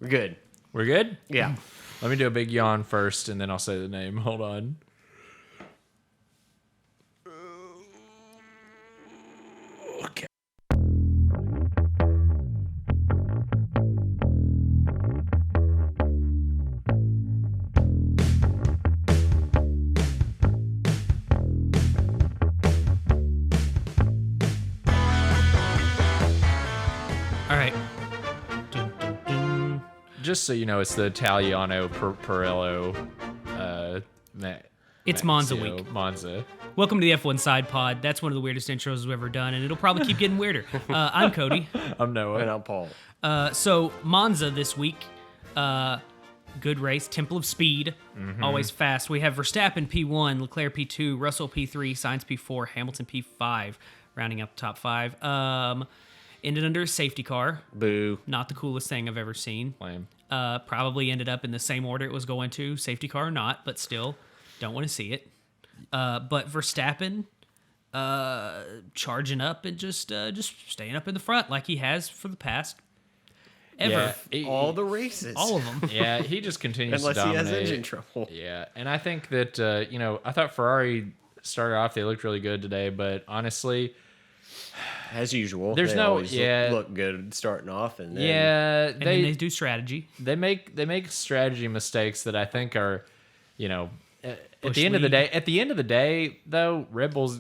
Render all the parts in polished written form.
We're good. We're good? Yeah. Let me do a big yawn first, and then I'll say the name. Hold on. Okay. All right. Dun, dun, dun. Just so you know, it's the Italiano Pirello. It's Monza week. Monza. Welcome to the F1 Side Pod. That's one of the weirdest intros we've ever done, and it'll probably keep getting weirder. I'm Cody. I'm Noah. And I'm Paul. So Monza this week, good race, Temple of Speed, always fast. We have Verstappen P1, Leclerc P2, Russell P3, Sainz P4, Hamilton P5, rounding out the top five. Ended under a safety car. Boo. Not the coolest thing I've ever seen. Lame. Probably ended up in the same order it was going to, safety car or not, but still, don't want to see it. But Verstappen charging up and just staying up in the front like he has for the past ever. Yeah, All the races. All of them. Yeah, he just continues Unless to he dominate. has engine trouble. Yeah, and I think that, I thought Ferrari started off, they looked really good today, but honestly, As usual. There's they no- always yeah. look good starting off. And then And then they do strategy. they make strategy mistakes that I think are, at Bush the end of the league. day. At the end of the day, though, Red Bull's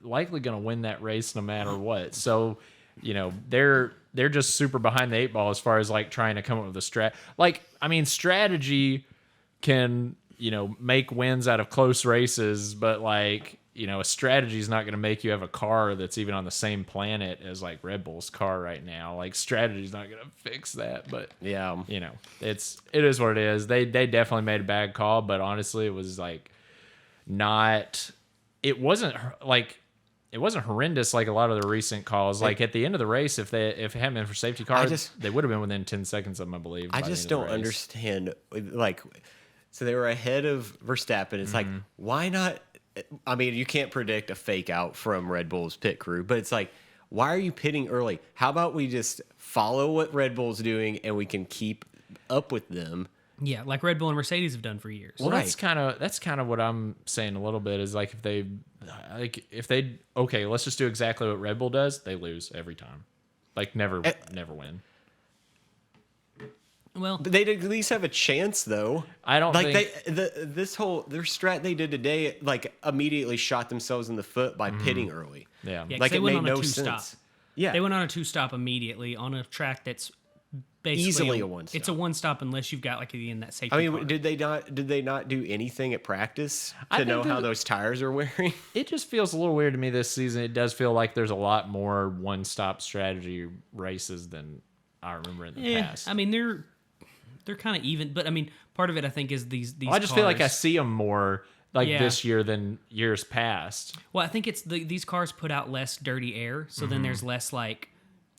likely going to win that race no matter what. So, they're just super behind the eight ball as far as like trying to come up with a strategy can make wins out of close races, but a strategy is not going to make you have a car that's even on the same planet as like Red Bull's car right now. Like strategy is not going to fix that, but Yeah. it is what it is. They definitely made a bad call, but honestly, it was like it wasn't horrendous like a lot of the recent calls. Like at the end of the race, if it hadn't been for safety cars, they would have been within 10 seconds of them, I believe. I by the just end of don't the race. understand. So they were ahead of Verstappen. It's like, why not? I mean, you can't predict a fake out from Red Bull's pit crew, but it's like, why are you pitting early? How about we just follow what Red Bull's doing and we can keep up with them? Yeah, like Red Bull and Mercedes have done for years. Well, Right. that's kind of what I'm saying a little bit is like if they okay, let's just do exactly what Red Bull does, they lose every time. Like never win. Well, But they'd at least have a chance, though. I don't think their strat they did today immediately shot themselves in the foot by pitting early. yeah. Yeah, 'cause Like they it went made on a no two-stop. sense. Yeah, they went on a two-stop immediately on a track that's basically Easily a one-stop. It's a one-stop unlast you've got like in that safety I mean, car. did they not do anything at practice I to think know how that- those tires are wearing? It just feels a little weird to me this season. It does feel like there's a lot more one-stop strategy races than I remember in the past. I mean they're kind of even, but I mean part of it I think is these. I just feel like I cars- see them more like Yeah. this year than years past. Well, I think it's these cars put out less dirty air, so then there's less like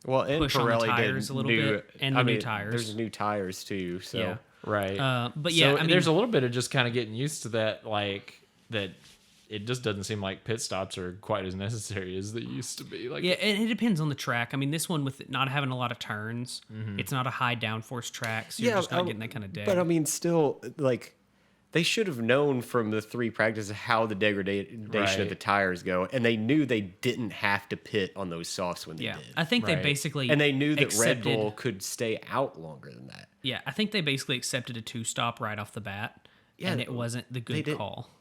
Well, and push on the Pirelli tires did a little bit, and the new tires. There's new tires too. So Yeah. Right. But yeah, so I mean, there's a little bit of just kind of getting used to that, like that. It just doesn't seem like pit stops are quite as necessary as they used to be. Like, yeah, and it depends on the track. I mean, this one with it not having a lot of turns, it's not a high downforce track, so you're just not getting that kind of day. But I mean, still, like they should have known from the three practices how the degradation of Right. the tires go, and they knew they didn't have to pit on those softs when they yeah, did, I think they Right. basically and they knew that accepted, Red Bull could stay out longer than that. Yeah, I think they basically accepted a two-stop right off the bat, Yeah, and it wasn't the they good did. call.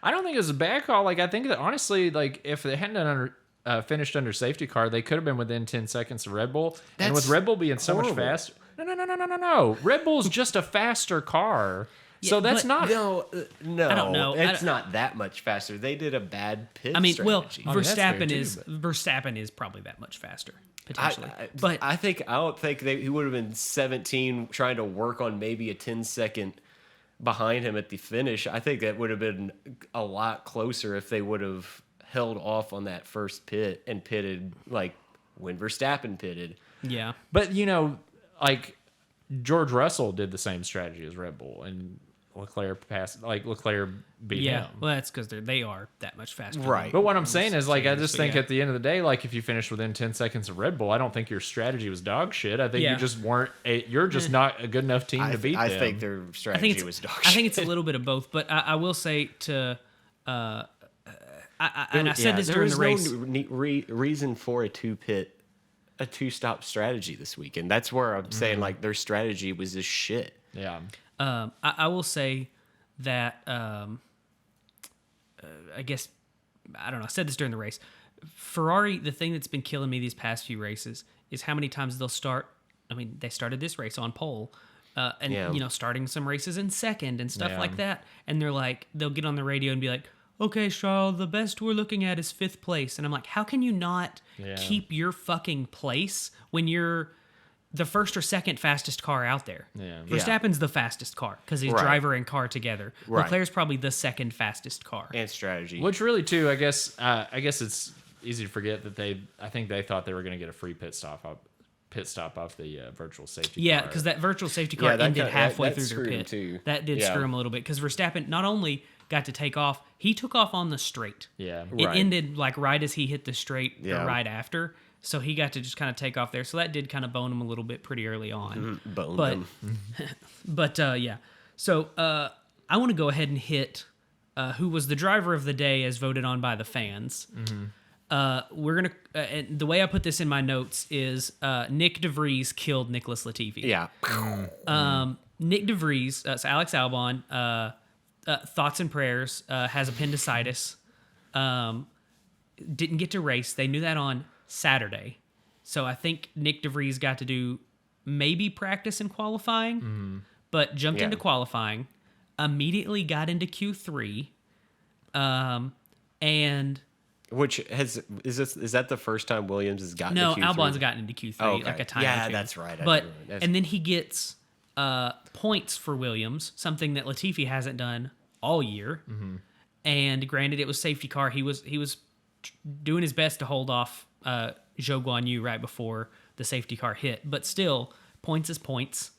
I don't think it was a bad call. Like, I think that honestly, like if they hadn't done finished under safety car, they could have been within 10 seconds of Red Bull. And with That's Red Bull being so much horrible. faster, no. Red Bull's just a faster car. So Yeah, that's but- not. No, I don't know. It's not that much faster. They did a bad pit. I mean, well, strategy. I mean, that's fair Verstappen too, is but- Verstappen is probably that much faster potentially, I but don't think he would have been 17 trying to work on maybe a 10-second behind him at the finish. I think that would have been a lot closer if they would have held off on that first pit and pitted like when Verstappen pitted. yeah, But like George Russell did the same strategy as Red Bull, and Leclerc beat Yeah, him. well, that's because they are that much faster. Right. But what I'm saying is, like, I just think yeah. at the end of the day, like, if you finished within 10 seconds of Red Bull, I don't think your strategy was dog shit. I think Yeah. you just weren't. You're just not a good enough team to beat I them. think their strategy was dog shit. I think it's a little bit of both, but I will say to, and I said this during the race. There was no reason for a two-stop strategy this weekend. That's where I'm saying like their strategy was just shit. Yeah. I will say that I guess I don't know. I said this during the race. Ferrari, the thing that's been killing me these past few races is how many times they'll start. I mean, they started this race on pole, and starting some races in second and stuff like that. And they're like, they'll get on the radio and be like, "Okay, Charles, the best we're looking at is 5th place." And I'm like, how can you not keep your fucking place when you're the first or second fastest car out there? Yeah. Verstappen's the fastest car because he's driver and car together. Right. Leclerc's probably the second fastest car. And strategy. Which really, too, I guess it's easy to forget that I think they thought they were going to get a free pit stop off the virtual safety car. Yeah, because that virtual safety car ended halfway through their screwed him pit. too. That did screw him a little bit because Verstappen not only got to take off, he took off on the straight. Yeah. It Right. ended like right as he hit the straight, Yeah. or right after. So he got to just kind of take off there. So that did kind of bone him a little bit pretty early on. Boned But him. But yeah. So I want to go ahead and hit who was the driver of the day as voted on by the fans. We're gonna and the way I put this in my notes is Nick DeVries killed Nicholas Latifi. Yeah. Nick DeVries, so Alex Albon, thoughts and prayers, has appendicitis. Didn't get to race. They knew that on Saturday. So I think Nick DeVries got to do maybe practice in qualifying, but jumped into qualifying, immediately got into Q3, and Which is that the first time Williams has gotten no, to Q3? Albon's gotten into Q3 like a time or two. That's right. But and then he gets points for Williams, something that Latifi hasn't done all year. And granted, it was safety car. He was doing his best to hold off Zhou Guanyu right before the safety car hit. But still, points is points.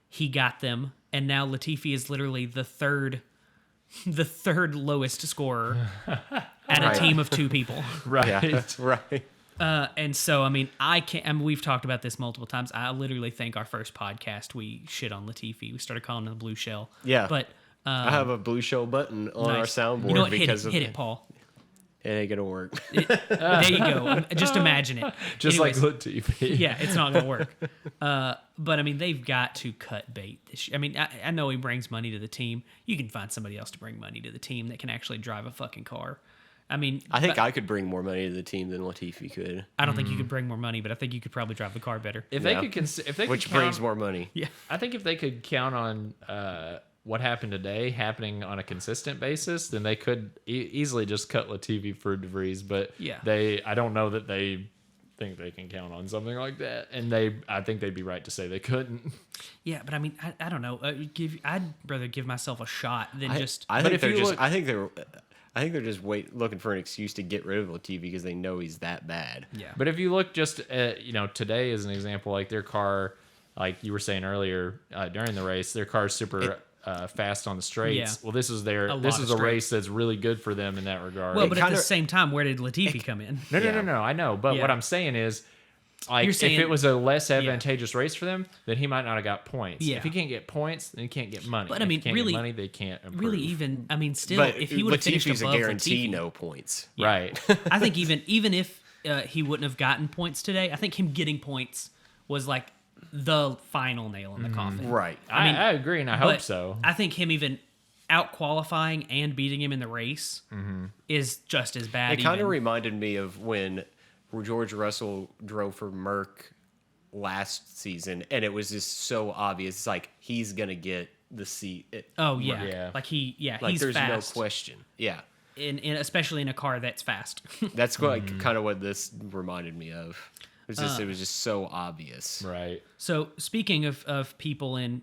He got them, and now Latifi is literally the third lowest scorer at a team of 2 people. Right. Yeah, right. And so, I mean, we've talked about this multiple times. I literally think our first podcast, we shit on Latifi. We started calling him the blue shell. Yeah. But I have a blue shell button on our nice. soundboard You know what? because Hit it, Paul. it ain't gonna work. There you go. Just imagine it. Just Anyways, like Latifi. yeah, it's not going to work. But I mean, they've got to cut bait this year. I mean, I know he brings money to the team. You can find somebody else to bring money to the team that can actually drive a fucking car. I mean, I think I could bring more money to the team than Latifi could. I don't think you could bring more money, but I think you could probably drive the car better. If Yeah. they could, Which count, brings more money. Yeah. I think if they could count on what happened today happening on a consistent basis, then they could easily just cut Latifi for DeVries. But Yeah. I don't know that they think they can count on something like that, and I think they'd be right to say they couldn't. Yeah, but I mean, I don't know. I'd rather give myself a shot than just. I But think if they're you just. look- I think they're just looking for an excuse to get rid of Latifi because they know he's that bad. Yeah. But if you look just at, today as an example, like their car, like you were saying earlier during the race, their car is super fast on the straights. Yeah. Well, this is lot of race that's really good for them in that regard. Well, but at the kinda- same time, where did Latifi come in? No, I know. But Yeah. what I'm saying is, like, You're saying- if it was a less advantageous race for them, then he might not have got points. Yeah. If he can't get points, then he can't get money. But, If I mean, he can't really- get money, they can't improve. Really, even still, But if he would have finished Latifi's above a guarantee Latifi, no points. Right. I think even if he wouldn't have gotten points today, I think him getting points was like the final nail in the coffin. Right. I mean, agree, and I hope But so. I think him even out qualifying and beating him in the race is just as bad. It kind of even. reminded me of when George Russell drove for Merck last season, and it was just so obvious. It's like he's gonna get the seat. Oh yeah, Yeah. like Like he's there's fast. no question. Yeah, in especially in a car that's fast. that's like kind of what this reminded me of. It was just so obvious. Right. So speaking of people in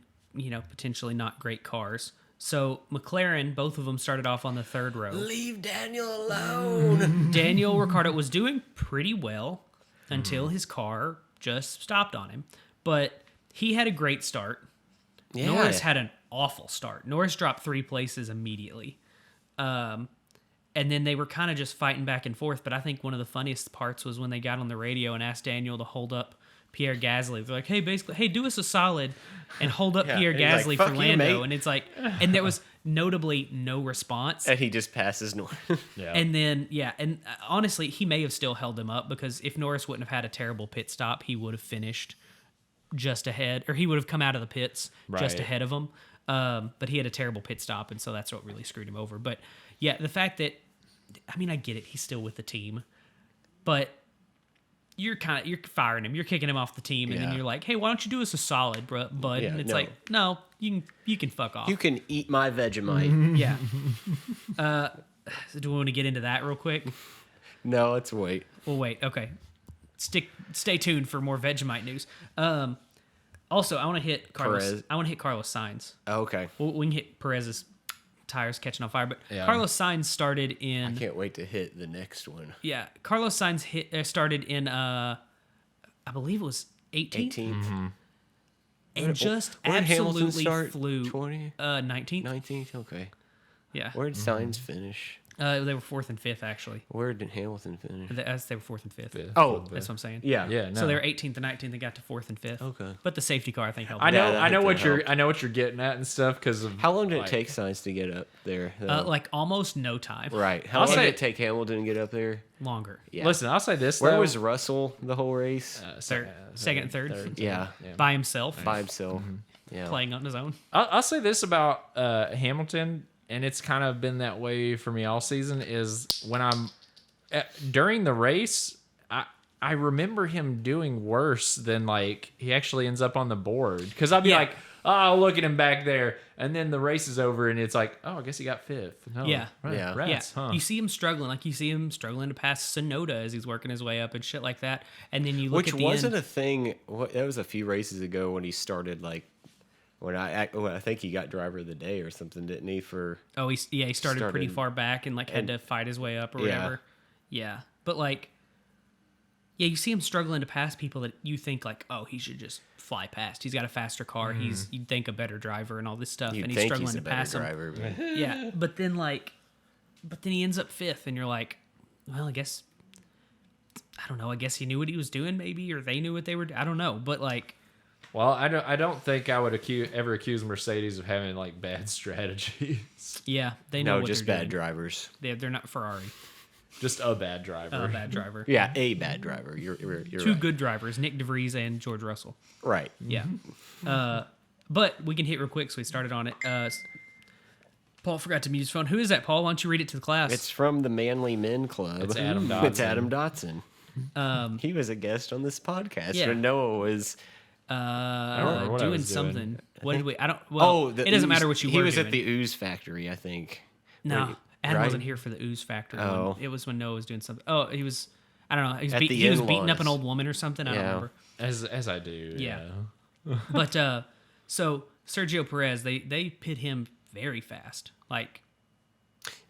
potentially not great cars, so McLaren, both of them started off on the third row. Leave Daniel alone. Daniel Ricciardo was doing pretty well until his car just stopped on him, but he had a great start. Yeah. Norris had an awful start. Norris dropped 3 places immediately. And then they were kind of just fighting back and forth. But I think one of the funniest parts was when they got on the radio and asked Daniel to hold up Pierre Gasly. They're like, hey, do us a solid and hold up Pierre Gasly like, for "Fuck you, Lando." mate. And it's like, and there was notably no response. And he just passes Norris. Yeah. And then, honestly, he may have still held him up because if Norris wouldn't have had a terrible pit stop, he would have finished just ahead, or he would have come out of the pits just Right. ahead of him. But he had a terrible pit stop, and so that's what really screwed him over. But yeah, the fact that, I mean, I get it, he's still with the team, but you're firing him, you're kicking him off the team, and then Yeah. you're like, hey, why don't you do us a solid, bud? Yeah, and it's no. like, no, you can fuck off. You can eat my Vegemite. Yeah. So do we want to get into that real quick? No, let's wait. Well, wait. Okay. Stay tuned for more Vegemite news. Also, I want to hit Carlos. Perez. I want to hit Carlos Sainz. Okay. We can hit Perez's tires catching on fire, but Yeah. Carlos Sainz started I in. can't wait to hit the next one. Yeah, Carlos Sainz started in. I believe it was 18th, 18th. and just Where did Hamilton absolutely start? flew 20? 19th. 19th? Okay. Yeah, Where did Sainz finish? they were 4th and 5th actually. Where did Hamilton finish? They were 4th and 5th. Fifth. Oh, That's what I'm saying. Yeah. Yeah, no. So they were 18th and 19th and got to 4th and 5th. Okay. But the safety car, I think, helped. I know, Yeah, I know that what you're, helped. I know what you're getting at and stuff because of How long did it like, take Sainz to get up there? though? Like almost no time. right. How I'll long say- did it take Hamilton to get up there? Longer. Yeah. Listen, I'll say this. Where though. was Russell the whole race? Second and third. Yeah. By himself, By himself. Yeah. playing on his own. I'll say this about Hamilton, and it's kind of been that way for me all season. Is when I'm during the race, I remember him doing worse than like he actually ends up on the board because I'll be Yeah. like, oh, look at him back there, and then the race is over, and it's like, oh, I guess he got 5th. No, Yeah. right, Yeah. rats, Yeah, huh? you see him struggling. Like you see him struggling to pass Sonoda as he's working his way up and shit like that. And then you look Which at the wasn't end. a thing. That was a few races ago when he started like. I think he got driver of the day or something, didn't he? For He started pretty started- far back and like had to fight his way up or Yeah. whatever. Yeah, but like, yeah, you see him struggling to pass people that you think like, oh, he should just fly past. He's got a faster car. He's you'd think a better driver and all this stuff, you'd and he's think struggling he's a to better pass him. driver. But Yeah, but then he ends up 5th, and you're like, well, I guess, I don't know. I guess he knew what he was doing, maybe, or they knew what they were. I don't know, but like, Well, I don't think I would ever accuse Mercedes of having like bad strategies. yeah, they know no, what just they're bad doing. drivers. They're not Ferrari. Just a bad driver. A bad driver. Yeah, a bad driver. You're Two right. good drivers, Nick DeVries and George Russell. Right. Yeah. But we can hit real quick, so we started on it. Paul forgot to mute his phone. Who is that, Paul? Why don't you read it to the class? It's from the Manly Men Club. It's Adam It's Dotson. Adam Dotson. He was a guest on this podcast Yeah. when Noah was. remember what I doing was doing. something. What did we? I don't. Well, it doesn't matter what you He were was doing. at the Ooze Factory, I think. No, Adam right? wasn't here for the Ooze Factory one. Oh. It was when Noah was doing something. Oh, he was. I don't know. He was, At the he was beating in-laws. up an old woman or something. I don't Yeah. remember. As I do. Yeah. But so Sergio Perez, they pit him very fast, like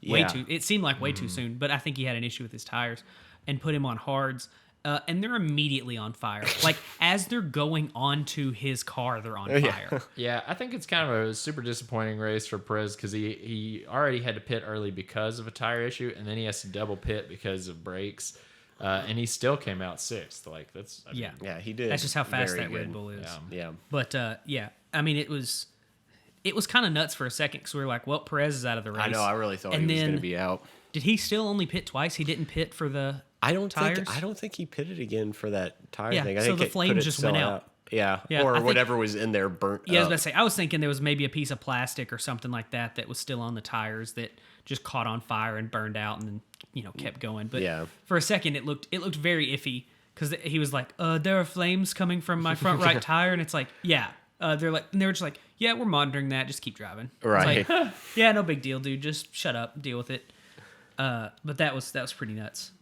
way Yeah. too. It seemed like way Mm-hmm. too soon, but I think he had an issue with his tires, and put him on hards. And they're immediately on fire. Like as they're going onto his car, they're on fire. Yeah, I think it's kind of a super disappointing race for Perez because he already had to pit early because of a tire issue, and then he has to double pit because of brakes, and he still came out 6th. Like that's I mean, Yeah. Yeah, he did. That's just how fast very that Red good. Bull is. Yeah. But yeah, I mean, it was kind of nuts for a second because we were like, well, Perez is out of the race. I know. I really thought And he was going then- to be out. Did he still only pit twice? He didn't pit for the I don't tires? think he pitted again for that tire Yeah, thing. I so think the it flames put it just so went out. Yeah, Yeah, I or think- whatever was in there burnt. Yeah, I was up. about to say. I was thinking there was maybe a piece of plastic or something like that was still on the tires that just caught on fire and burned out, and then kept going. But Yeah. for a second, it looked very iffy because he was like, "There are flames coming from my front right tire," and it's like, "Yeah." And they were just like, "Yeah, we're monitoring that. Just keep driving." It's Right. like, yeah, no big deal, dude. Just shut up, deal with it. But that was pretty nuts.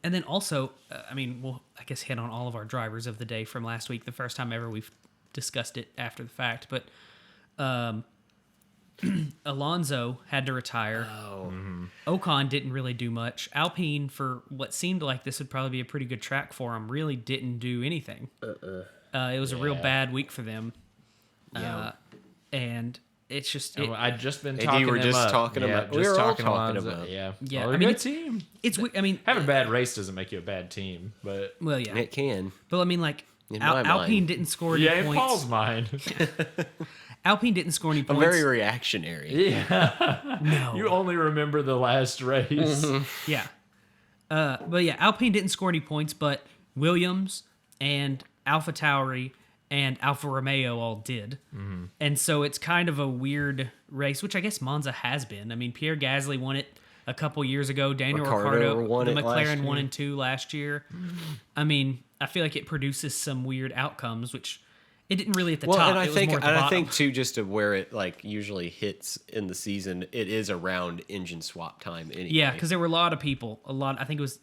And then also, I mean, we'll I guess hit on all of our drivers of the day from last week. The first time ever we've discussed it after the fact, but Alonso had to retire. Ocon didn't really do much. Alpine, for what seemed like this would probably be a pretty good track for him, really didn't do anything. It was a real bad week for them. Yeah. and it's just I'd just been And talking you were them just up. talking Yeah, about. We just were all talking talking Monza. about. Yeah. Yeah, Well, I they're mean, a good team. it's I mean Having a bad race doesn't make you a bad team, but well yeah, It can. but I mean like In my Alpine mind. didn't score any yeah, in points. Paul's mind. Alpine didn't score any I'm points. very reactionary. Yeah. No. You only remember the last race. Yeah. But yeah, Alpine didn't score any points, but Williams and AlphaTauri and Alfa Romeo all did. Mm-hmm. And so it's kind of a weird race, which I guess Monza has been. I mean, Pierre Gasly won it a couple years ago. Daniel Ricciardo won the it last McLaren 1 year. and 2 last year. I mean, I feel like it produces some weird outcomes, which it didn't really at the top. And I it was think, more at the and I bottom. think too, just to where it like usually hits in the season, it is around engine swap time anyway. Yeah, because there were a lot of people. I think it was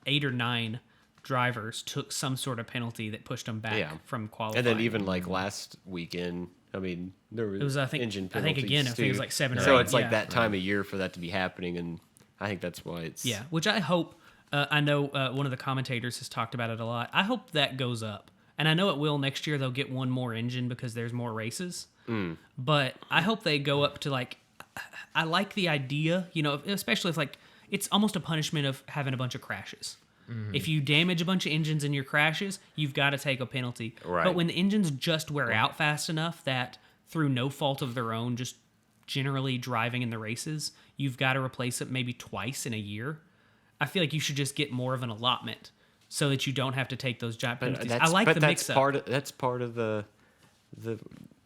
8 or 9 drivers took some sort of penalty that pushed them back from qualifying. And then even like last weekend, I mean, there was I think- engine I think penalties again, I think it was too. like 7 or So 8, it's like yeah. that time of year for that to be happening, and I think that's why it's Yeah, which I hope. I know one of the commentators has talked about it a lot. I hope that goes up, and I know it will next year. They'll get one more engine because there's more races. But I hope they go up to like. I like the idea, especially if like it's almost a punishment of having a bunch of crashes. If you damage a bunch of engines in your crashes, you've got to take a penalty. Right. But when the engines just wear out fast enough that through no fault of their own, just generally driving in the races, you've got to replace it maybe twice in a year. I feel like you should just get more of an allotment so that you don't have to take those giant penalties. I like the mix-up. That's part of the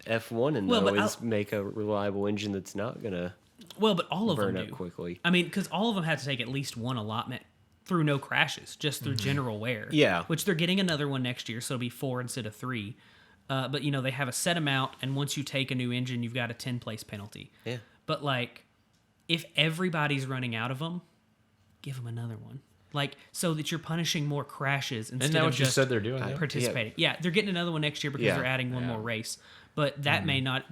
F1 and Well, though but is make a reliable engine that's not gonna Well, but all of them burn up do. quickly. I mean, because all of them had to take at least one allotment through no crashes, just through general wear. Yeah. Which they're getting another one next year, so it'll be 4 instead of 3. But, they have a set amount, and once you take a new engine, you've got a 10-place penalty. Yeah. But, like, if everybody's running out of them, give them another one. Like, so that you're punishing more crashes instead Isn't that of what you just said they're doing? Yeah. participating. Yeah, they're getting another one next year because Yeah. they're adding one more race. But that may not,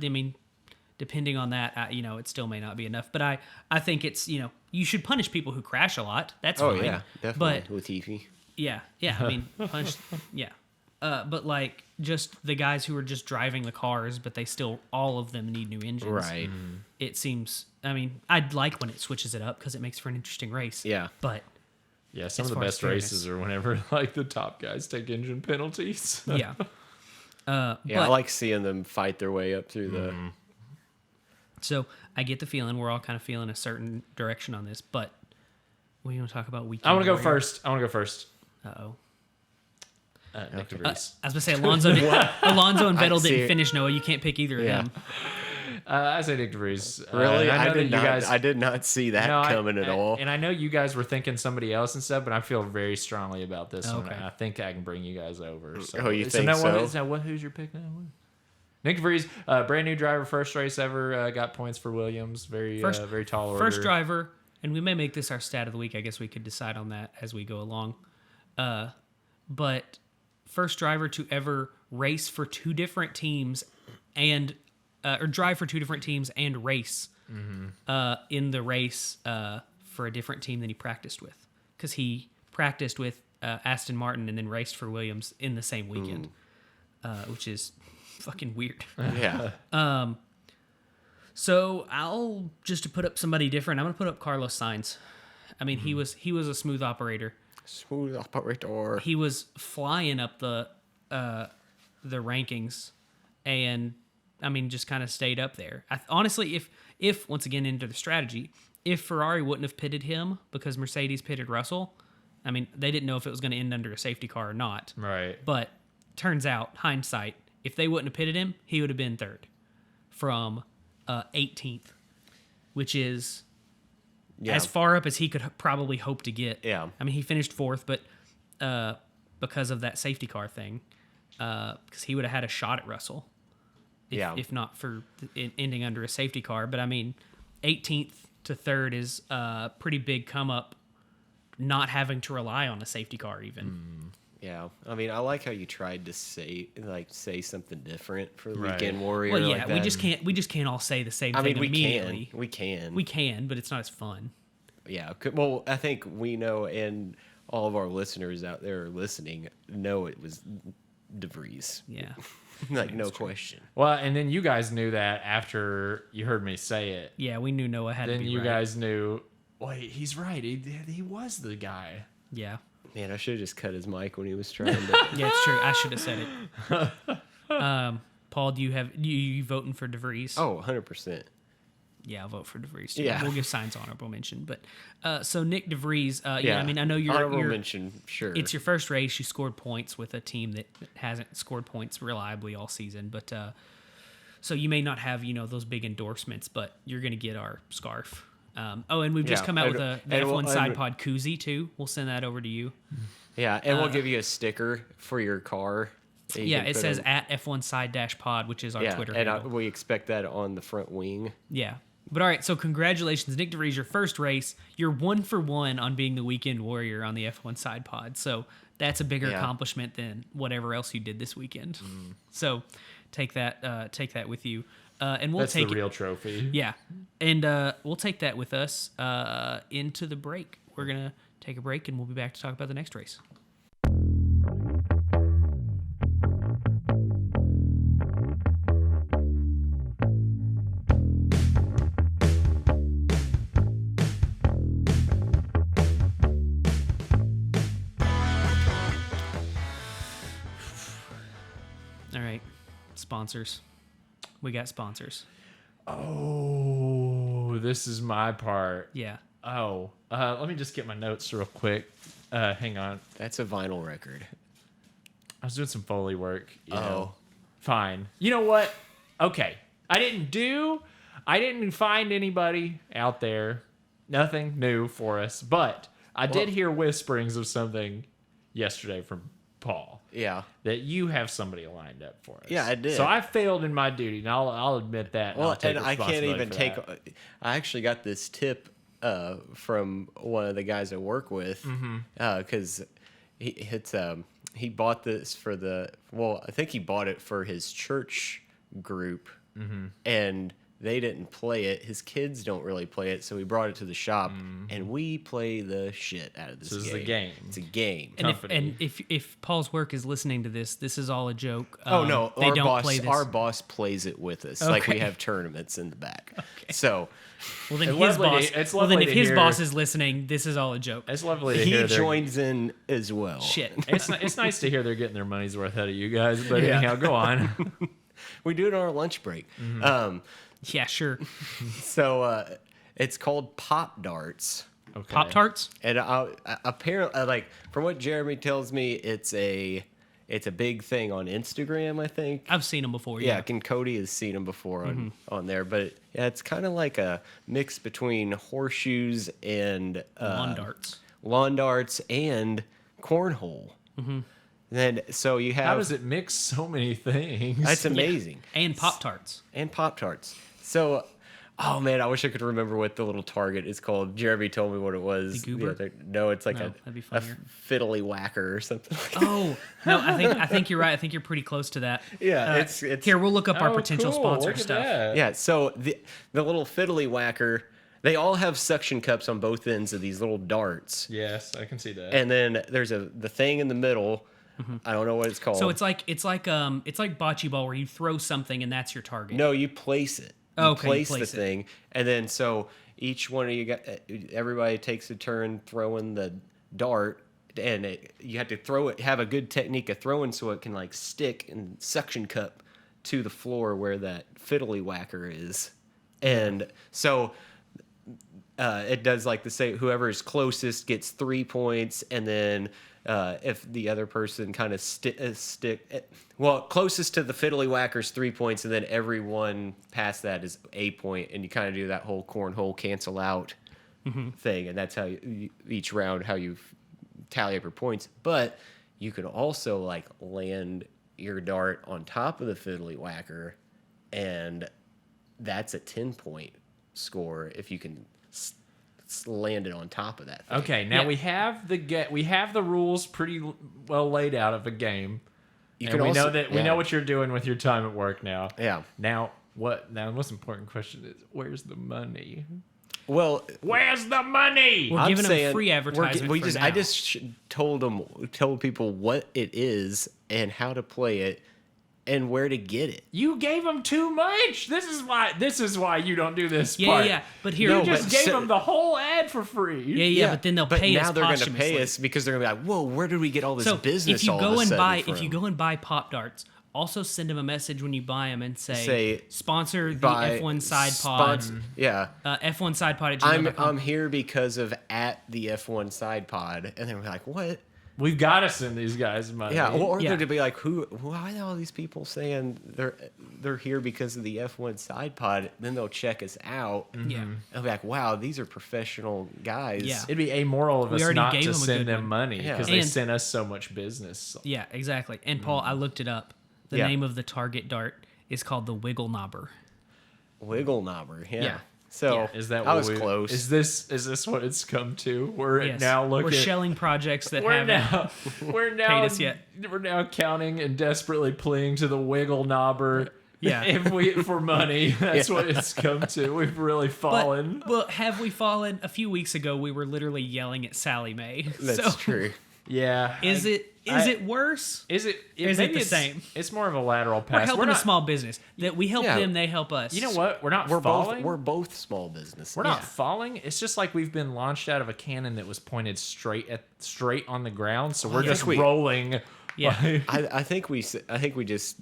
depending on that, it still may not be enough. But I think it's, you should punish people who crash a lot. That's Oh fine. yeah, definitely. But Latifi. yeah, I mean, punish, yeah. But like just the guys who are just driving the cars, but they still, all of them need new engines. Right. It seems, I'd like when it switches it up because it makes for an interesting race. Yeah. But Yeah, some As of the far as best races are whenever like the top guys take engine penalties. yeah. Yeah, But- I like seeing them fight their way up through the. So I get the feeling we're all kind of feeling a certain direction on this, but we want to talk about weekend. I want to go warrior? first. Uh-oh. Nick DeVries. I was going to say Alonso and Vettel see didn't it. finish, Noah. You can't pick either of Yeah. them. I say Nick DeVries. Really, and I know that you guys. I did not see that coming at all. And I know you guys were thinking somebody else and stuff, but I feel very strongly about this one. Okay. I think I can bring you guys over. So. Oh, you think so? Who's your pick now? Nick DeVries, brand new driver, first race ever, got points for Williams. Very tall order. First driver, and we may make this our stat of the week. I guess we could decide on that as we go along. But first driver to ever race for 2 different teams and or drive for 2 different teams and race in the race for a different team than he practiced with, because he practiced with Aston Martin and then raced for Williams in the same weekend, which is fucking weird. Yeah. So I'll just to put up somebody different. I'm gonna put up Carlos Sainz. I mean, he was a smooth operator. Smooth operator. He was flying up the rankings, and just kind of stayed up there. Honestly, if once again into the strategy, if Ferrari wouldn't have pitted him because Mercedes pitted Russell, they didn't know if it was going to end under a safety car or not. Right. But turns out, hindsight, if they wouldn't have pitted him, he would have been 3rd from 18th, which is as far up as he could probably hope to get. Yeah. He finished 4th, but because of that safety car thing, because he would have had a shot at Russell. If not for ending under a safety car. But 18th to 3rd is a pretty big come up, not having to rely on a safety car even. Yeah, I like how you tried to say something different for the Right. Weekend Warrior. Well, yeah, like we that. just can't all say the same I thing mean, we immediately. can. We can, but it's not as fun. Yeah. Well, I think we know, and all of our listeners out there listening know it was De Vries. Yeah. Like, no question. Well, and then you guys knew that after you heard me say it. Yeah, we knew Noah had to Then be you right. guys knew, wait, he's right. He was the guy. Yeah. Man, I should have just cut his mic when he was trying to. Yeah, it's true. I should have said it. Paul, do you voting for De Vries? Oh, 100%. Yeah, I'll vote for De Vries too. Yeah. We'll give signs honorable mention. But so Nick De Vries, yeah, I mean, I know honorable you're mention, sure. it's your first race. You scored points with a team that hasn't scored points reliably all season, but so you may not have those big endorsements, but you're gonna get our scarf. And we've just come out with the F1 side pod koozie too. We'll send that over to you. Yeah, and we'll give you a sticker for your car. Yeah, it says at F1 side pod, which is our Twitter and handle. we expect that on the front wing. Yeah. But all right, so congratulations, Nick De Vries, your first race. You're 1 for 1 on being the weekend warrior on the F1 side pod. So that's a bigger accomplishment than whatever else you did this weekend. So take that with you. And we'll That's take the real trophy. Yeah. And we'll take that with us into the break. We're going to take a break and we'll be back to talk about the next race. All right, sponsors. We got sponsors. Oh, this is my part. Yeah. Oh, let me just get my notes real quick. Hang on. That's a vinyl record. I was doing some Foley work. You know. Oh. Fine. You know what? Okay. I didn't find anybody out there. Nothing new for us. But I did hear whisperings of something yesterday from Paul. Yeah. That you have somebody lined up for us. Yeah, I did. So I failed in my duty, and I'll admit that. Well, I'll take and I can't even responsibility take. for that. I actually got this tip from one of the guys I work with because he bought this for I think he bought it for his church group, and they didn't play it. His kids don't really play it, so he brought it to the shop, and we play the shit out of this So game. this is a game. It's a game. And if Paul's work is listening to this is all a joke. Oh no, they don't play play this. our boss plays it with us. Like we Okay. have tournaments in the back. So Well, then It's his lovely boss. to- it's well, then lovely if to his hear- boss is listening, this is all a joke. It's lovely to he hear. joins in as well. Shit. It's nice to hear they're getting their money's worth out of you guys. But Yeah. anyhow, go on. We do it on our lunch break. Yeah, sure. So it's called Pop Darts. Okay. Pop Tarts. And apparently, like from what Jeremy tells me, it's a big thing on Instagram. I think. I've seen them before. Yeah, Yeah. and Cody has seen them before on there. But yeah, it's kind of like a mix between horseshoes and Lawn darts. and cornhole. Then so you have How does it mix so many things? That's amazing. And Pop Tarts. And Pop Tarts. So, oh man, I wish I could remember what the little target is called. Jeremy told me what it was. The goober? No, it's like No, a that'd be funnier. fiddly whacker or something. Oh no, I think you're right. I think you're pretty close to that. Yeah, it's Here, we'll look up our Oh, potential cool. sponsor Look at stuff. that. Yeah, so the little fiddly whacker, they all have suction cups on both ends of these little darts. Yes, I can see that. And then there's the thing in the middle. I don't know what it's called. So it's like bocce ball where you throw something and that's your target. No, you place it. You Okay, you place place the it. thing, and then so each one of you everybody takes a turn throwing the dart, and you have to throw it. Have a good technique of throwing so it can like stick and suction cup to the floor where that fiddly whacker is, and so. It does like the say whoever is closest gets 3 points, and then if the other person kind of closest to the fiddly whacker's 3 points, and then everyone past that is a point, and you kind of do that whole cornhole cancel out thing, and that's how each round how you tally up your points. But you can also like land your dart on top of the fiddly whacker, and that's a 10-point score if you can land it on top of that thing. Okay, now Yeah. we have the rules pretty well laid out of a game. You And can we also- know that we yeah. know what you're doing with your time at work now. Yeah. Now the most important question is where's the money? Well, Where's the money? We're giving them free advertisement. I just told people what it is and how to play it and where to get it. You gave them too much. This is why you don't do this part. Yeah. But here, You just gave them the whole ad for free. Yeah. But then they'll pay us now they're going to posthumously. pay us because they're going to be like, whoa, where did we get all this business? If you all go of a and sudden buy, from? if you go and buy Pop Darts, also send them a message when you buy them and say sponsor the F1 Side Pod. F1 Side Pod at gmail.com. I'm here because of at the F1 Side Pod, and then we're like, what? We've got to send these guys money. Yeah, or they're to be like, why are all these people saying they're here because of the F1 Side Pod? Then they'll check us out. Yeah, and they'll be like, wow, these are professional guys. Yeah. It'd be amoral of us not to them a send good them one. money because they sent us so much business. Yeah, exactly. And Paul, I looked it up. The name of the target dart is called the Wiggle Knobber. Wiggle Knobber, Yeah. So is that I was close. Is this what it's come to? We're now looking. We're shelling projects that haven't paid us yet. We're now counting and desperately pleading to the Wiggle Knobber. Yeah. For money. That's what it's come to. We've really fallen. Well, have we fallen? A few weeks ago, we were literally yelling at Sally Mae. That's true. Yeah. Is it worse? Is it the same? It's more of a lateral pass. We're helping a small business. That we help them, they help us. You know what? We're falling. We're both small businesses. We're not falling. It's just like we've been launched out of a cannon that was pointed straight on the ground. So we're just rolling. Yeah. I think we just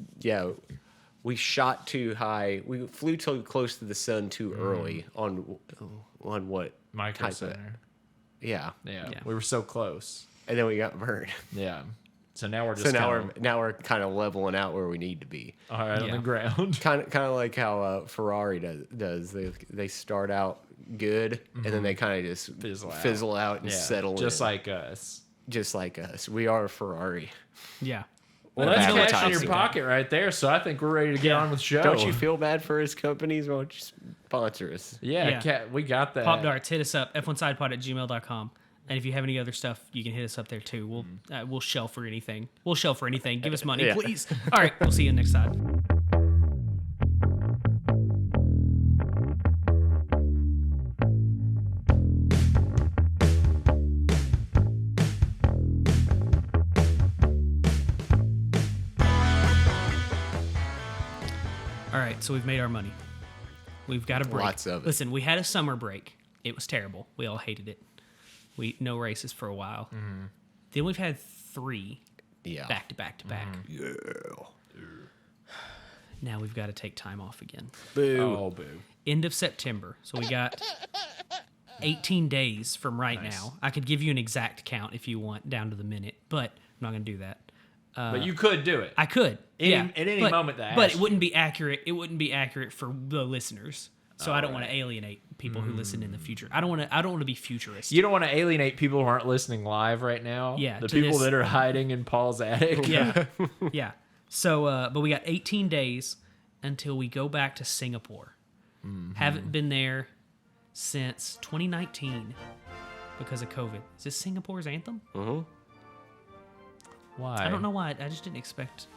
we shot too high. We flew too close to the sun too early on what Micro type of- Center. Yeah. We were so close. And then we got burned. Yeah. So now we're just now we're kind of leveling out where we need to be. all right on the ground. Kind of like how Ferrari does. They start out good and then they kind of just fizzle out and settle just in. like us. Just like us. We are Ferrari. Yeah. Well, that's cash in your advertising. pocket right there. So I think we're ready to get on with the show. Don't you feel bad for his companies? Why don't you sponsor us? Yeah. We got that. Pop Darts, hit us up, f1sidepod at gmail.com. And if you have any other stuff, you can hit us up there too. We'll shell for anything. We'll shell for anything. Give us money, please. All right, we'll see you next time. All right, so we've made our money. We've got a break. Lots of it. Listen, we had a summer break. It was terrible. We all hated it. No races for a while. Mm-hmm. Then we've had 3 back to back to back. Yeah. Now we've got to take time off again. Boo. Oh, boo. End of September. So we got 18 days from right now. I could give you an exact count if you want, down to the minute, but I'm not going to do that. But you could do it. I could. At any moment but it wouldn't be accurate. It wouldn't be accurate for the listeners. So I don't want to alienate people who listen in the future. I don't want to be futurist. You don't want to alienate people who aren't listening live right now. Yeah, the to people this- that are hiding in Paul's attic. Yeah. Yeah. So, but we got 18 days until we go back to Singapore. Haven't been there since 2019 because of COVID. Is this Singapore's anthem? Why? I don't know why. I just didn't expect.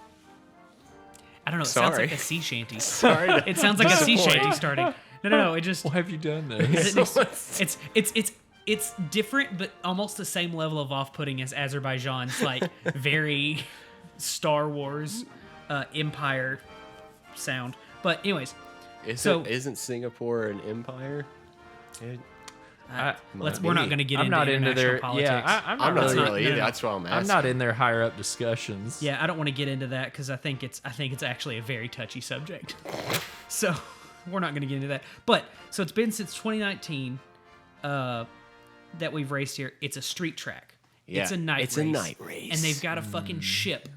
I don't know. It Sorry. sounds like a sea shanty. Sorry. It sounds like a sea shanty starting. No. It just. Why have you done I this? didn't ex- it's different, but almost the same level of off-putting as Azerbaijan's like very Star Wars Empire sound. But anyways, Isn't Singapore an empire? we're not going to get I'm into not into international their. politics. Yeah, I'm not I'm not really. really either. no. That's why I'm asking. I'm not in their higher up discussions. Yeah, I don't want to get into that because I think it's actually a very touchy subject. So we're not going to get into that. But so it's been since 2019 that we've raced here. It's a street track. Yeah, It's a night it's race. a night race. And they've got a fucking ship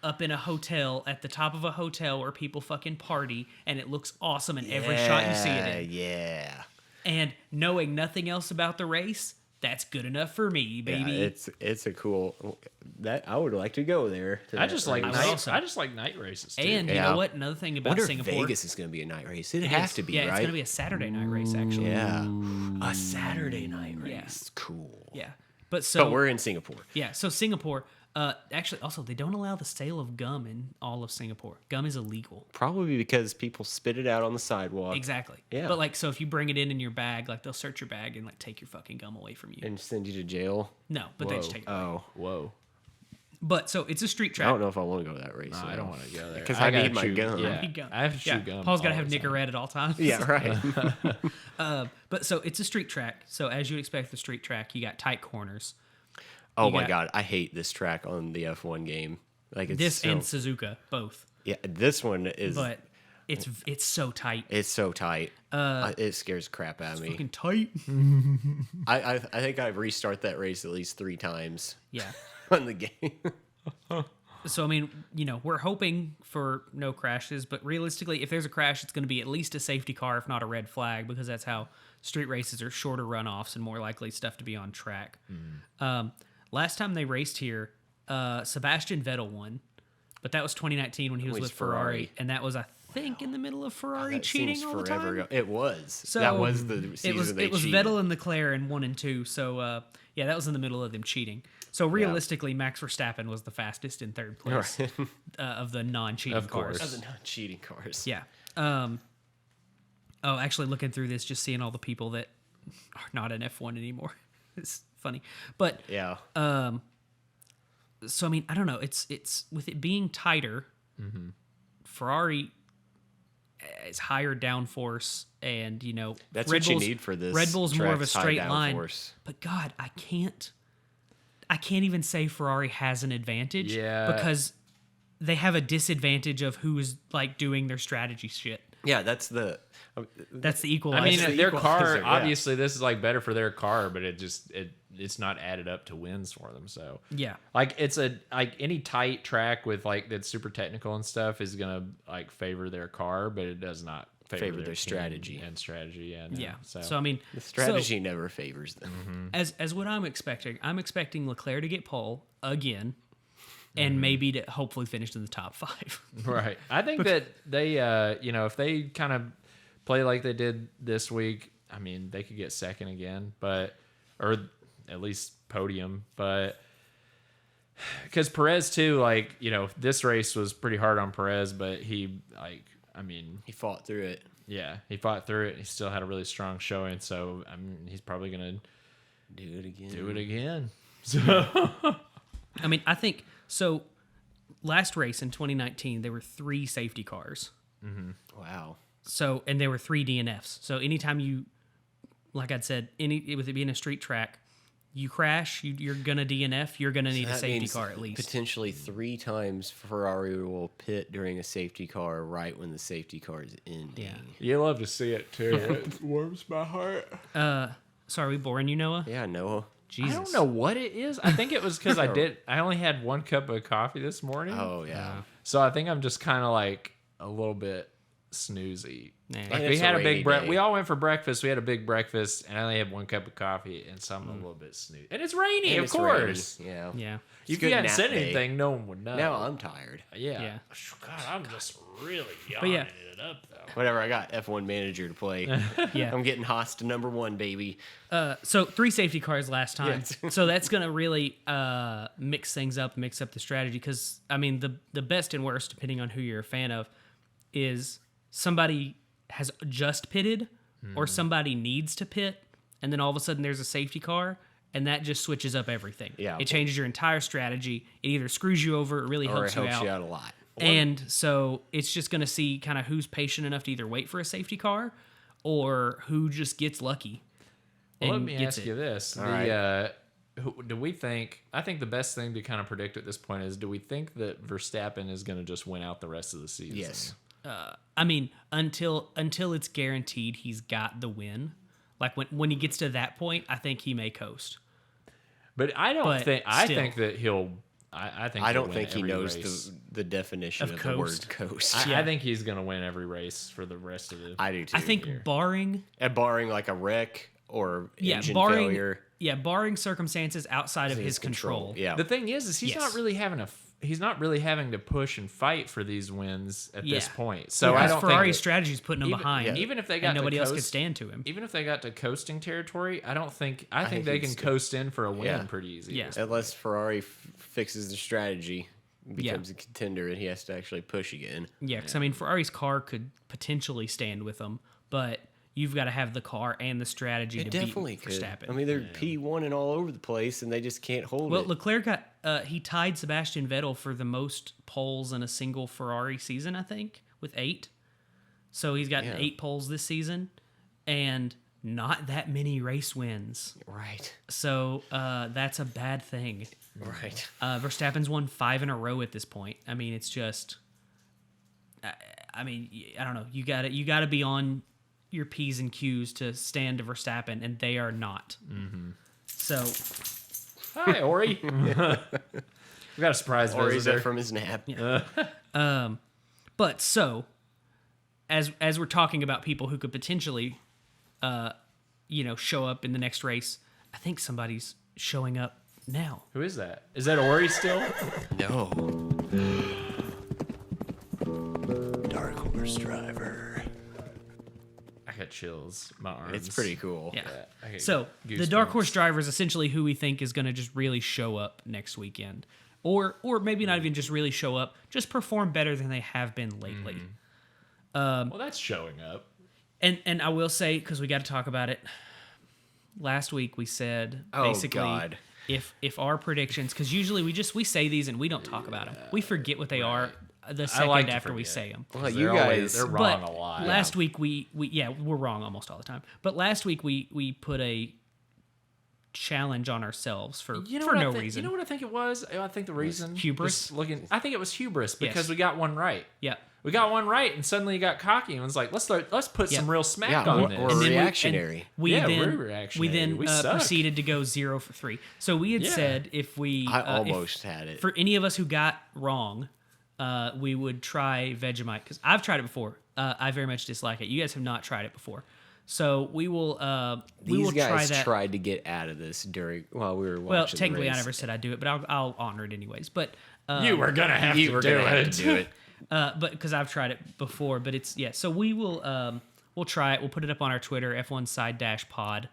up in a hotel at the top of a hotel where people fucking party, and it looks awesome in every shot you see it in. Yeah. And knowing nothing else about the race, that's good enough for me, baby. Yeah, it's a cool that I would like to go there. to I that just like race. night. I just like night races too. And you Yeah. know what? Another thing I about wonder if Singapore. Vegas is going to be a night race. It'd It have is. to be, Yeah, right? it's going to be a Saturday night race, actually. Yeah. A Saturday night race. Yeah. Cool. Yeah. But But we're in Singapore. Yeah, so Singapore, Actually, also, they don't allow the sale of gum in all of Singapore. Gum is illegal. Probably because people spit it out on the sidewalk. Exactly. Yeah. But, like, so if you bring it in your bag, like, they'll search your bag and, like, take your fucking gum away from you. And send you to jail. No, but they just take it away. Oh. Whoa. But, so, it's a street I track. don't know if I want to go to that race. I don't want to go there. Because I gotta need my chew- gum. Yeah, I need gum. I have to chew Yeah. gum. Paul's got to all have the time. Nicorette at all times. Yeah, right. But, so, it's a street track. So, as you expect the street track, you got tight corners. Oh You my got- God. I hate this track on the F1 game. Like it's This so, and Suzuka, both. yeah, this one is But it's so tight. it's so tight. It scares the crap out of me. Fucking tight. I think I restart that race at least 3 times Yeah. on the game. So, I mean, we're hoping for no crashes, but realistically, if there's a crash, it's going to be at least a safety car, if not a red flag, because that's how street races are shorter runoffs and more likely stuff to be on track. Last time they raced here, Sebastian Vettel won, but that was 2019 when he was with Ferrari, and that was, I think, in the middle of Ferrari That cheating seems all the forever time. ago. It was. So that was the season it was cheated. Vettel and Leclerc in 1 and 2. So yeah, that was in the middle of them cheating. So realistically, Max Verstappen was the fastest in third place of the non-cheating Of course. cars. Of the non-cheating cars. Yeah. Oh, actually, looking through this, just seeing all the people that are not in F1 anymore. It's funny, but Yeah. so I mean, I don't know. It's with it being tighter, Ferrari is higher downforce, and That's Red what you Bull's- need for this. Red Bull's more of a track's high straight line. downforce. But God, I can't even say Ferrari has an advantage. Yeah. Because they have a disadvantage of who is like doing their strategy shit. Yeah, that's the. That's the I equalizer. mean, the their equalizer, car, yeah. obviously, this is like better for their car, but it's not added up to wins for them. So yeah. like it's any tight track with like that's super technical and stuff is gonna like favor their car, but it does not favor their team strategy. and strategy. Yeah, no. Yeah. So, So I mean, The strategy never favors them. as what I'm expecting Leclerc to get pole again, and maybe to hopefully finish in the top 5. right. I think that they, if they kind of play like they did this week, I mean, they could get second again, or at least podium, but because Perez too, this race was pretty hard on Perez, but he He fought through it. yeah, he fought through it. He still had a really strong showing, so I mean, he's probably gonna Do it again. do it again. So I mean, I think so. Last race in 2019, there were 3 safety cars. Wow. So, and there were 3 DNFs. So anytime you, like I'd said, with it being a street track, you crash, you're gonna DNF. You're gonna need a That safety means car at least. Potentially 3 times Ferrari will pit during a safety car right when the safety car is ending. Yeah. you love to see it too. It warms my heart. So are we boring you, Noah? Yeah, Noah. Jesus. I don't know what it is. I think it was because I only had 1 cup of coffee this morning. Oh, yeah. So I think I'm just kind of like a little bit snoozy. Nah. Like And we it's a had a rainy big day. we all went for breakfast. We had a big breakfast, and I only had 1 cup of coffee, and so I'm a little bit snoozy. And it's rainy, And of it's course. rainy. Yeah. Yeah. It's a If good you hadn't nap said day. anything, no one would know. Now I'm tired. Yeah. Yeah. God, I'm just really yawning yeah. it up though. Whatever, I got F1 manager to play. Yeah. I'm getting Haas to #1, baby. So 3 safety cars last time. Yes. So that's gonna really mix things up, mix up the strategy. Because I mean, the best and worst, depending on who you're a fan of, is somebody has just pitted or somebody needs to pit, and then all of a sudden there's a safety car, and that just switches up everything. Yeah. It changes your entire strategy. It either screws you over, it really Or helps, it helps you out a lot. And so it's just going to see kind of who's patient enough to either wait for a safety car or who just gets lucky. Well, let and me gets ask it. you this: right. do we think? I think the best thing to kind of predict at this point is: do we think that Verstappen is going to just win out the rest of the season? Yes. I mean, until it's guaranteed he's got the win. Like when he gets to that point, I think he may coast. But I don't But think. I still. think that he'll. I think I he'll don't win think he every knows race. the definition Of of the word coast. coast. I think he's going to win every race for the rest of the. I do too. I think barring And barring like a wreck or engine barring failure. barring circumstances outside of his control. Yeah. The thing is he's Yes. not really having a. he's not really having to push and fight for these wins at this Yeah. point. So Because I don't Ferrari's think strategy's putting him behind. even if they got and nobody to else coast, could stand to him. Even if they got to coasting territory, I think they he'd can still- coast in for a win Yeah. pretty easy. Yeah. Unless Ferrari fixes the strategy, becomes a contender, and he has to actually push again. Yeah, because I mean, Ferrari's car could potentially stand with them, but you've got to have the car and the strategy It to definitely beat could. Verstappen. I mean, they're P1 and all over the place, and they just can't hold well, it. Leclerc got he tied Sebastian Vettel for the most poles in a single Ferrari season, I think, with 8. So he's got 8 poles this season, and not that many race wins. Right. So that's a bad thing. Right. Verstappen's won 5 in a row at this point. I mean, it's just. I mean, I don't know. You got to be on your P's and Q's to stand to Verstappen, and they are not. Mm-hmm. So, Hi, Ori. We got a surprise Or he's visitor. up from his nap. but so, as we're talking about people who could potentially, show up in the next race, I think somebody's showing up now. Who is that? Is that Ori still? No. Dark horse driver. I got chills. My arms. It's pretty cool. Yeah. I get So the dark goosebumps. horse driver is essentially who we think is going to just really show up next weekend, or maybe not even just really show up, just perform better than they have been lately. Well, that's showing up. And I will say, because we got to talk about it. Last week we said basically God. if our predictions, because usually we say these and we don't talk about them. We forget what they are the second like to after we forget. say them. Well, you guys. they're wrong But a lot. last week we're wrong almost all the time. But last week we put a challenge on ourselves for no reason. You know what I think it was? I think the reason Hubris? just I think it was hubris because Yes. we got one right. Yeah. We got one right, and suddenly you got cocky and was like, "Let's put some real smack Yeah, on or- this." or And then reactionary. We Yeah, then, we're reactionary. We then We suck. proceeded to go 0 for 3. So we had Yeah. said if we I almost had it. for any of us who got wrong, we would try Vegemite because I've tried it before. I very much dislike it. You guys have not tried it before, so we will. We These will try guys that. tried to get out of this while we were watching. Well, the technically, I race. never said I'd do it, but I'll honor it anyways. But you were gonna have You to were do gonna it. have to do it. but because I've tried it before, but it's So we will. We'll try it. We'll put it up on our Twitter, F1 Side Dash Pod.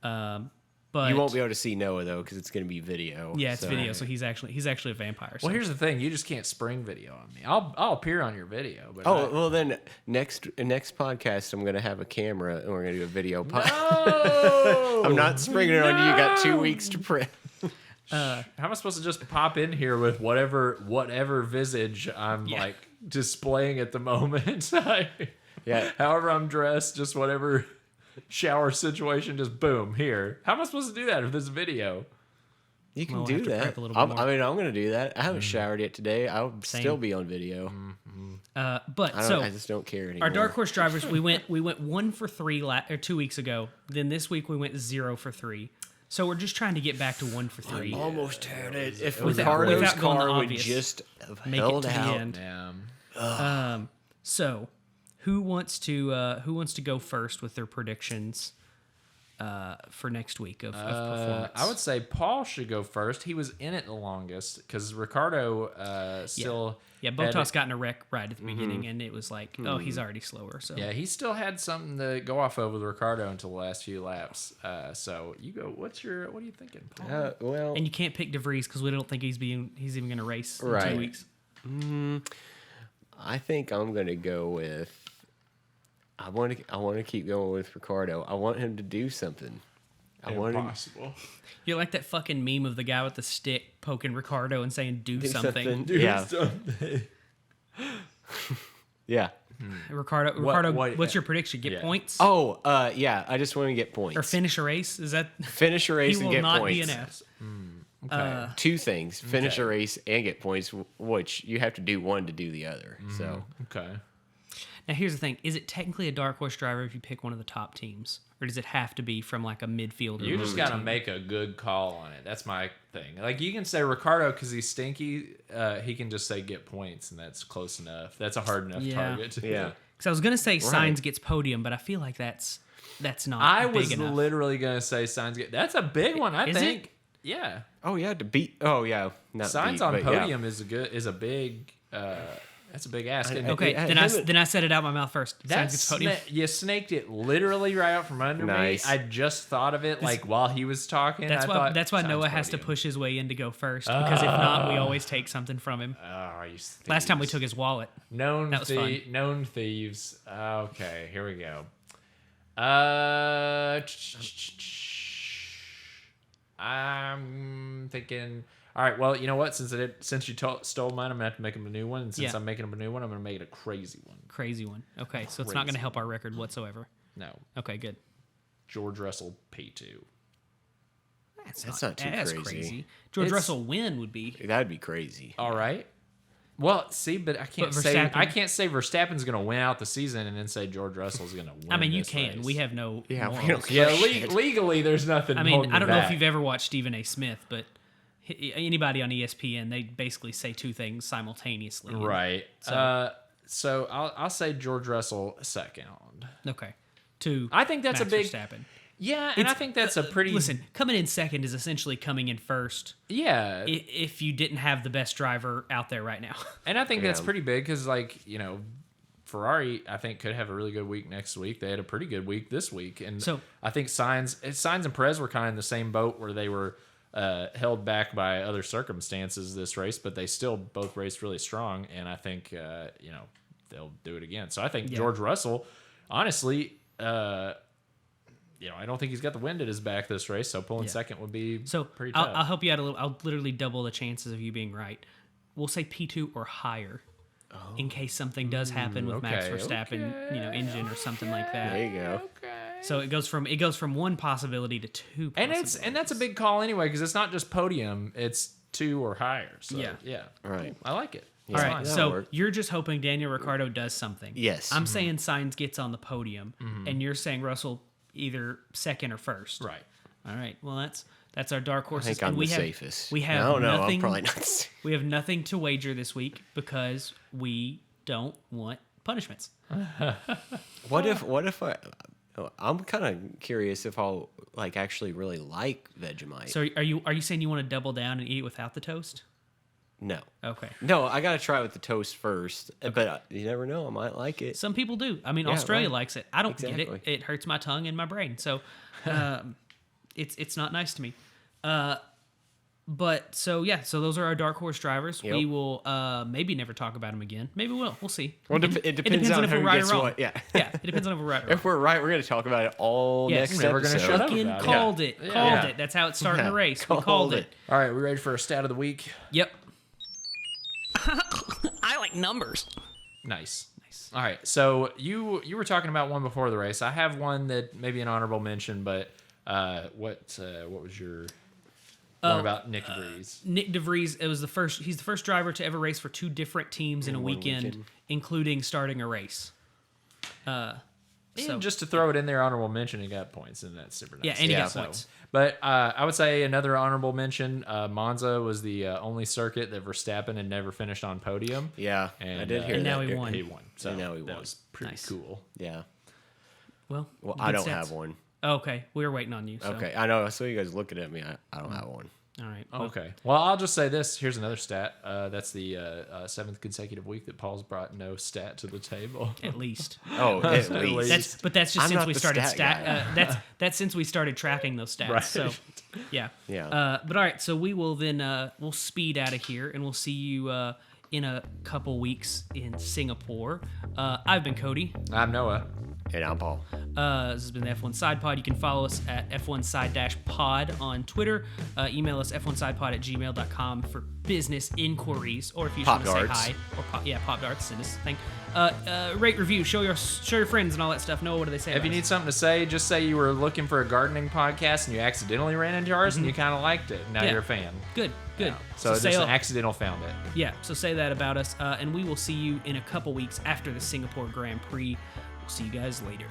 But You won't be able to see Noah though because it's going to be video. Yeah, it's video, so he's actually a vampire. So. Well, here's the thing: you just can't spring video on me. I'll appear on your video, but Oh well, then next podcast I'm going to have a camera and we're going to do a video pod. no! I'm not springing it on you. You got 2 weeks to prep. How am I supposed to just pop in here with whatever visage I'm like displaying at the moment? Yeah. However I'm dressed, just whatever shower situation, just boom here. How am I supposed to do that if there's a video? You can We'll do have to that. prep a little bit more. I mean, I'm going to do that. I haven't showered yet today. I'll still be on video. But I just don't care anymore. our dark horse drivers, we went 1 for 3 2 weeks ago. Then this week we went 0 for 3. So we're just trying to get back to 1 for 3. Almost had it. If Without- Ricardo's without going the car would obvious. just have Make it held to the out. end. Damn. So, who wants to go first with their predictions for next week of performance? I would say Paul should go first. He was in it the longest because Ricardo still. Yeah, had Bottas it- got in a wreck right at the beginning, and it was like, oh, he's already slower. So Yeah, he still had something to go off of with Ricardo until the last few laps. So you go. What are you thinking, Paul? Well, and you can't pick De Vries because we don't think he's even going to race in Right. 2 weeks. I think I'm going to go with. I want to keep going with Ricardo. I want him to do something. I want him Impossible. You're like that fucking meme of the guy with the stick poking Ricardo and saying, do to do something. something. Yeah, Something. yeah. Ricardo, what- what's your prediction? Get yeah. points? Oh, yeah. I just want to get points. Or finish a race? Is that Finish a race he and will get not points. be an ass. Okay. Two things: finish Okay. a race and get points, which you have to do one to do the other. So Okay. Now here's the thing: is it technically a dark horse driver if you pick one of the top teams, or does it have to be from like a midfield? You just got to make a good call on it. That's my thing. Like you can say Ricardo because he's stinky. He can just say get points, and that's close enough. That's a hard enough Yeah. target. yeah. Because I was gonna say Sainz gets podium, but I feel like that's not. I big was enough. literally gonna say Sainz get. That's a big one. I Is think. it? Yeah. Oh yeah, to beat. Oh yeah, not Sainz beat, on but podium is a big. That's a big ask. isn't it? Okay, Yeah, then I said it out my mouth first. Sainz gets podium. You snaked it literally right out from under Nice. me. I just thought of it like while he was talking. That's I why. thought That's why Sainz Noah has to podium. push his way in to go first, because if not, we always take something from him. Oh, you Last time we thieves. took his wallet. known that was fun. known thieves. Okay, here we go. I'm thinking. All right, well, you know what? Since you stole mine, I'm gonna have to make him a new one. And since Yeah. I'm making him a new one, I'm gonna make it a crazy one. Crazy one. Okay, so it's not going to help our record whatsoever. No, Okay, good. George Russell P2. That's not too as crazy. George It's- Russell win would be. That'd be crazy. All right. Well, see, but I can't But say Verstappen- Verstappen's going to win out the season and then say George Russell's going to win. I mean, you this can. race. We have no. Yeah, we morals. don't- Yeah, Shit. legally, there's nothing. I mean, holding I don't know back. if you've ever watched Stephen A. Smith, but anybody on ESPN, they basically say two things simultaneously. Right. So I'll say George Russell second. Okay. To I think that's Max a big. Verstappen. Yeah, and I think that's a pretty. Listen, coming in second is essentially coming in first. Yeah, If you didn't have the best driver out there right now. and I think that's Yeah. pretty big because, like, Ferrari, I think, could have a really good week next week. They had a pretty good week this week, and So- I think Sainz and Perez were kind of in the same boat where they were held back by other circumstances this race, but they still both raced really strong, and I think they'll do it again. So I think George Russell, honestly, I don't think he's got the wind at his back this race, so pulling second would be So pretty tough. I'll help you out a little. I'll literally double the chances of you being right. We'll say P2 or higher. In case something does happen with Max okay, Verstappen, engine or something like that. There you go. So it goes from one possibility to two. And that's a big call anyway because it's not just podium; it's 2 or higher. So yeah, All right. I like it. All right, that'll so work. you're just hoping Daniel Ricciardo does something. Yes. I'm saying Sainz gets on the podium, and you're saying Russell either second or first. Right. All right. Well, that's our dark I horses. think I'm and we the have, safest. We have I don't know. nothing. I'm probably not. The safest. We have nothing to wager this week because we don't want punishments. What if I'm kind of curious if I'll actually really like Vegemite. So are you saying you want to double down and eat it without the toast? No. Okay. No, I gotta try it with the toast first. But you never know, I might like it. Some people do. I mean, Yeah, Australia right. likes it. I don't get Exactly. it. It hurts my tongue and my brain. So it's not nice to me. But so those are our dark horse drivers. Yep. We will maybe never talk about them again. Maybe we will. We'll see. Well, it depends on if who we're right gets or wrong. what. Yeah. Yeah, it depends on if we're right or wrong. If we're right, we're gonna talk about it all Yes. next Never gonna episode. shut up. Fucking about it. called it. Yeah. Called Yeah. it. That's how it's starting Yeah. the race. We Called called it. it. All right, we ready for a stat of the week? Yep. I like numbers. Nice. All right, so you were talking about one before the race. I have one that maybe an honorable mention, but what was your one about Nick Vries? Nick DeVries, he's the first driver to ever race for two different teams in a one weekend, weekend. including starting a race. And just to throw it in there, honorable mention, he got points, and that's super nice. Yeah, and he got points. But I would say another honorable mention, Monza was the only circuit that Verstappen had never finished on podium. Yeah, And, I did hear and that. now he won. He won. So And now he that won. was pretty Nice. cool. Yeah. Well, Well, good I don't stats. have one. Okay, we were waiting on you. So. Okay, I know. I saw you guys looking at me. I don't have one. All right. Well, Okay. Well, I'll just say this. Here's another stat. That's the 7th consecutive week that Paul's brought no stat to the table. At least. Oh, at least. That's just I'm since not we the started stat guy. that's since we started tracking those stats. Right. So, yeah. Yeah. But all right, so we will then we'll speed out of here and we'll see you in a couple weeks in Singapore. I've been Cody. I'm Noah. And I'm Paul. This has been the F1 Side Pod. You can follow us at F1Side-Pod on Twitter. Email us f1sidepod@gmail.com for business inquiries, or if you just Pop want to say darts. hi, or Pop Darts, send us a thing. Rate, review, show your friends and all that stuff. Noah, what do they say? If about you us? need something to say, just say you were looking for a gardening podcast and you accidentally ran into ours and you kind of liked it. Now Yeah. you're a fan. Good. So say just all- an accidental found it. Yeah, so say that about us, and we will see you in a couple weeks after the Singapore Grand Prix. We'll see you guys later.